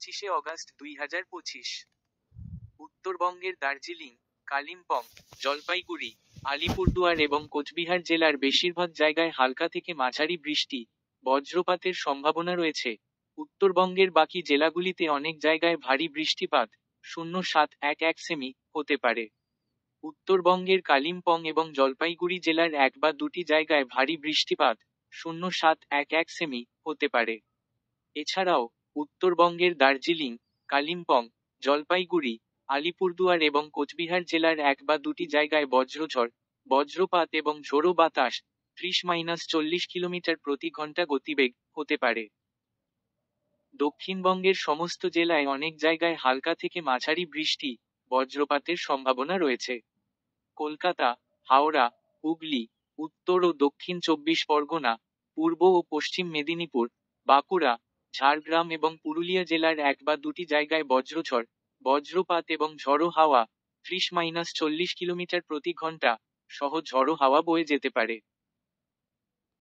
25 August 2025। উত্তরবঙ্গের দার্জিলিং, কালিম্পং, জলপাইগুড়ি, আলিপুরদুয়ার এবং কোচবিহার জেলার বেশিরভাগ জায়গায় হালকা থেকে মাঝারি বৃষ্টি, বজ্রপাতের সম্ভাবনা রয়েছে। উত্তরবঙ্গের বাকি জেলাগুলিতে অনেক জায়গায় ভারী বৃষ্টিপাত 0.711 সেমি হতে পারে। উত্তরবঙ্গের কালিম্পং এবং জলপাইগুড়ি জেলার এক বা দুটি জায়গায় ভারী বৃষ্টিপাত 0.711 সেমি হতে পারে। এছাড়াও উত্তরবঙ্গের দার্জিলিং, কালিম্পং, জলপাইগুড়ি, আলিপুরদুয়ার এবং কোচবিহার জেলার এক বা দুটি জায়গায় বজ্রঝড়, বজ্রপাত এবং ঝোড়ো বাতাস 30-40 কিলোমিটার প্রতি ঘন্টা গতিবেগ হতে পারে। দক্ষিণবঙ্গের সমস্ত জেলায় অনেক জায়গায় হালকা থেকে মাঝারি বৃষ্টি, বজ্রপাতের সম্ভাবনা রয়েছে। কলকাতা, হাওড়া, হুগলি, উত্তর ও দক্ষিণ 24 পরগনা, পূর্ব ও পশ্চিম মেদিনীপুর, বাঁকুড়া, ঝাড়গ্রাম এবং পুরুলিয়া জেলার এক বা দুটি জায়গায় বজ্রঝড়, বজ্রপাত এবং ঝড়ো হাওয়া 30-40 কিলোমিটার প্রতি ঘন্টা সহ ঝড়ো হাওয়া বয়ে যেতে পারে।